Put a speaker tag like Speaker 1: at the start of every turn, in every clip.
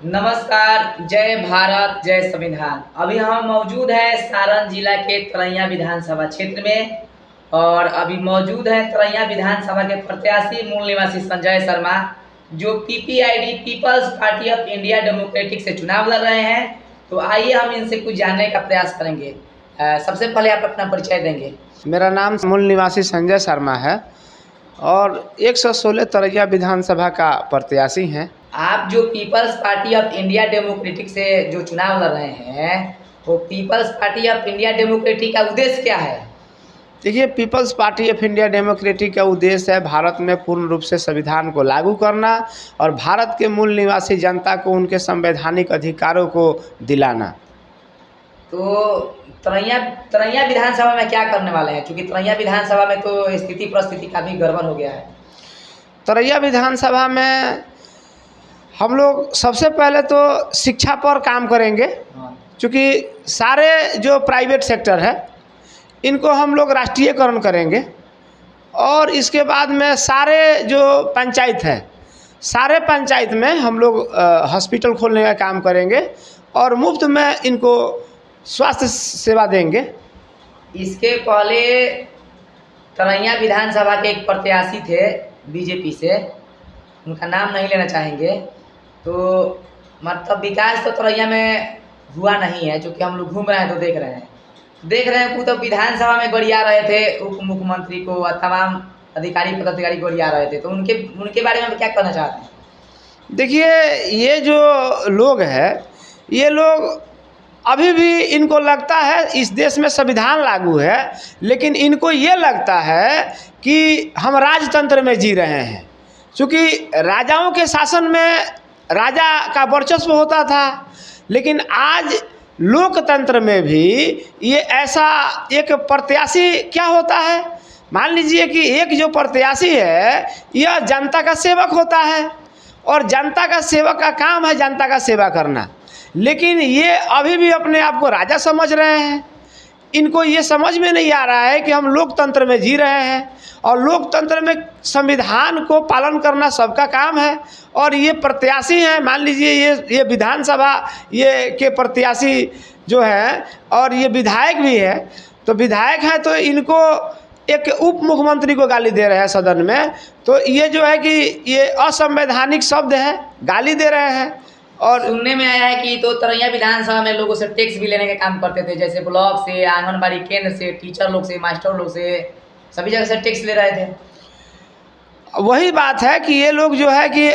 Speaker 1: नमस्कार। जय भारत जय संविधान। अभी हम मौजूद हैं सारण जिला के तरैया विधानसभा क्षेत्र में और अभी मौजूद है तरैया विधानसभा के प्रत्याशी मूल निवासी संजय शर्मा, जो PPID people's party of India democratic से चुनाव लड़ रहे हैं। तो आइए हम इनसे कुछ जानने का प्रयास करेंगे। सबसे पहले आप अपना परिचय देंगे।
Speaker 2: मेरा नाम मूल निवासी संजय शर्मा है और 116 तरैया विधानसभा का प्रत्याशी हैं।
Speaker 1: आप जो people's party of India democratic से जो चुनाव लड़ रहे हैं, वो people's party of India democratic का उद्देश्य क्या है?
Speaker 2: देखिए, people's party of India democratic का उद्देश्य है भारत में पूर्ण रूप से संविधान को लागू करना और भारत के मूल निवासी जनता को उनके संवैधानिक अधिकारों को दिलाना।
Speaker 1: तो तरैया तरैया विधानसभा में क्या करने वाले हैं? क्योंकि तरैया विधानसभा में तो स्थिति परिस्थिति काफ़ी गड़बड़ हो गया है।
Speaker 2: तरैया विधानसभा में हम लोग सबसे पहले तो शिक्षा पर काम करेंगे, क्योंकि सारे जो प्राइवेट सेक्टर है इनको हम लोग राष्ट्रीयकरण करेंगे और इसके बाद में सारे जो पंचायत है, सारे पंचायत में हम लोग हॉस्पिटल खोलने का काम करेंगे और मुफ्त में इनको स्वास्थ्य सेवा देंगे।
Speaker 1: इसके पहले तरैया विधानसभा के एक प्रत्याशी थे बीजेपी से, उनका नाम नहीं लेना चाहेंगे। तो मतलब विकास तो तरैया में हुआ नहीं है, क्योंकि हम लोग घूम रहे हैं तो देख रहे हैं वो तो विधानसभा में गरिया रहे थे, उप मुख्यमंत्री को और तमाम अधिकारी पदाधिकारी गरिया रहे थे। तो उनके उनके बारे में क्या कहना चाहते हैं?
Speaker 2: देखिए, ये जो लोग हैं, ये लोग अभी भी इनको लगता है इस देश में संविधान लागू है, लेकिन इनको ये लगता है कि हम राजतंत्र में जी रहे हैं। क्योंकि राजाओं के शासन में राजा का वर्चस्व होता था, लेकिन आज लोकतंत्र में भी ये ऐसा एक प्रत्याशी क्या होता है। मान लीजिए कि एक जो प्रत्याशी है यह जनता का सेवक होता है और जनता का सेवक का काम है जनता का सेवा करना, लेकिन ये अभी भी अपने आप को राजा समझ रहे हैं। इनको ये समझ में नहीं आ रहा है कि हम लोकतंत्र में जी रहे हैं और लोकतंत्र में संविधान को पालन करना सबका काम है। और ये प्रत्याशी हैं, मान लीजिए ये विधानसभा ये के प्रत्याशी जो हैं और ये विधायक भी है, तो विधायक हैं तो इनको एक उप मुख्यमंत्री को गाली दे रहे हैं सदन में। तो ये जो है कि ये असंवैधानिक शब्द है, गाली दे रहे हैं।
Speaker 1: और सुनने में आया है कि तो तरैया विधानसभा में लोगों से टैक्स भी लेने का काम करते थे, जैसे ब्लॉक से, आंगनबाड़ी केंद्र से, टीचर लोग से, मास्टर लोग से, सभी जगह से टैक्स ले रहे थे।
Speaker 2: वही बात है कि ये लोग जो है कि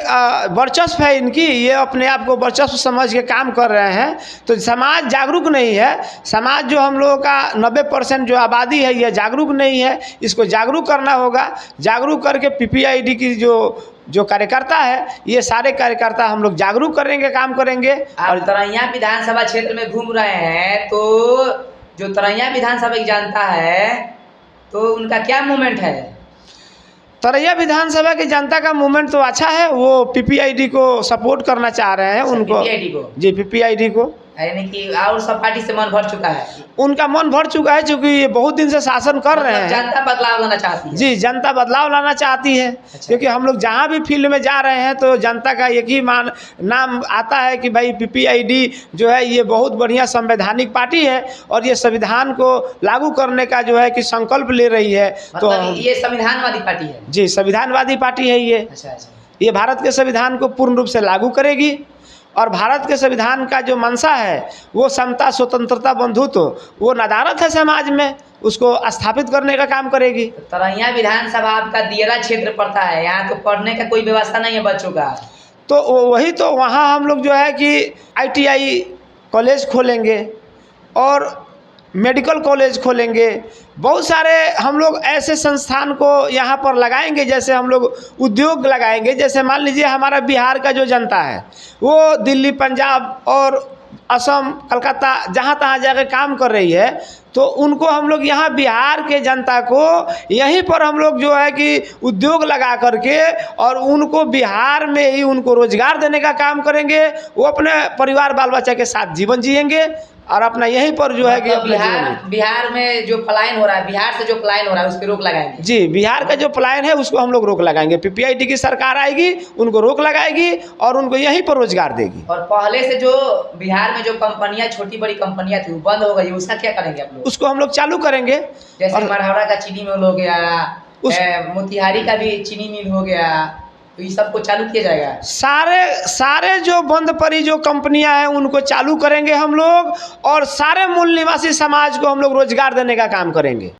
Speaker 2: वर्चस्व है इनकी, ये अपने आप को वर्चस्व समझ के काम कर रहे हैं। तो समाज जागरूक नहीं है। समाज जो हम लोगों का 90% जो आबादी है ये जागरूक नहीं है, इसको जागरूक करना होगा। जागरूक करके पीपीआईडी की जो कार्यकर्ता है, ये सारे कार्यकर्ता हम लोग जागरूक करेंगे, काम करेंगे।
Speaker 1: और तरैया विधानसभा क्षेत्र में घूम रहे हैं, तो जो तरैया विधानसभा की जनता है तो उनका क्या मूवमेंट है?
Speaker 2: तरैया विधानसभा की जनता का मूवमेंट तो अच्छा है, वो पीपीआईडी को सपोर्ट करना चाह रहे हैं। उनको
Speaker 1: पीपीआईडी को
Speaker 2: जी, पीपीआईडी को,
Speaker 1: यानी कि और सब पार्टी से मन भर चुका है।
Speaker 2: उनका मन भर चुका है, क्योंकि ये बहुत दिन से शासन कर रहे हैं।
Speaker 1: जनता बदलाव लाना चाहती है।
Speaker 2: जी, जनता बदलाव लाना चाहती है।
Speaker 1: अच्छा।
Speaker 2: क्योंकि हम लोग जहाँ भी फील्ड में जा रहे हैं तो जनता का एक ही नाम आता है कि भाई पीपीआईडी जो है ये बहुत बढ़िया संवैधानिक पार्टी है और ये संविधान को लागू करने का जो है कि संकल्प ले रही है।
Speaker 1: मतलब तो ये संविधानवादी पार्टी है?
Speaker 2: जी, संविधानवादी पार्टी है ये।
Speaker 1: अच्छा अच्छा।
Speaker 2: ये भारत के संविधान को पूर्ण रूप से लागू करेगी और भारत के संविधान का जो मंशा है वो समता, स्वतंत्रता, बंधुत्व, वो नदारत है समाज में, उसको स्थापित करने का काम करेगी।
Speaker 1: तरैया विधानसभा आपका दियरा क्षेत्र पड़ता है, यहाँ तो पढ़ने का कोई व्यवस्था नहीं है बच्चों का।
Speaker 2: तो वही तो वहाँ हम लोग जो है कि आईटीआई कॉलेज खोलेंगे और मेडिकल कॉलेज खोलेंगे। बहुत सारे हम लोग ऐसे संस्थान को यहाँ पर लगाएंगे, जैसे हम लोग उद्योग लगाएंगे। जैसे मान लीजिए हमारा बिहार का जो जनता है वो दिल्ली, पंजाब और असम, कलकत्ता जहाँ तहाँ जाकर काम कर रही है, तो उनको हम लोग यहाँ बिहार के जनता को यहीं पर हम लोग जो है कि उद्योग लगा करके और उनको बिहार में ही उनको रोजगार देने का काम करेंगे। वो अपने परिवार बाल बच्चा के साथ जीवन जिएंगे। और अपना यहीं पर जो है कि
Speaker 1: मतलब
Speaker 2: अपना जीवन
Speaker 1: बिहार में जो पलायन हो रहा है, बिहार से जो पलायन हो रहा है उस पर रोक लगाएंगे।
Speaker 2: जी, बिहार का जो पलायन है उसको हम लोग रोक लगाएंगे। पीपीआईटी की सरकार आएगी, उनको रोक लगाएगी और उनको यहीं पर रोजगार देगी।
Speaker 1: और पहले से जो बिहार में जो कंपनियां, छोटी बड़ी कंपनियां थी, वो बंद हो गई, उसका क्या करेंगे आप लोग?
Speaker 2: उसको हम लोग चालू करेंगे।
Speaker 1: जैसे
Speaker 2: और
Speaker 1: मरहौरा का चीनी मिल हो गया,
Speaker 2: उस
Speaker 1: मोतिहारी का भी चीनी मिल हो गया, तो ये सबको चालू किया जाएगा।
Speaker 2: सारे सारे जो बंद पड़ी जो कंपनियां हैं उनको चालू करेंगे हम लोग, और सारे मूल निवासी समाज को हम लोग रोजगार देने का काम करेंगे।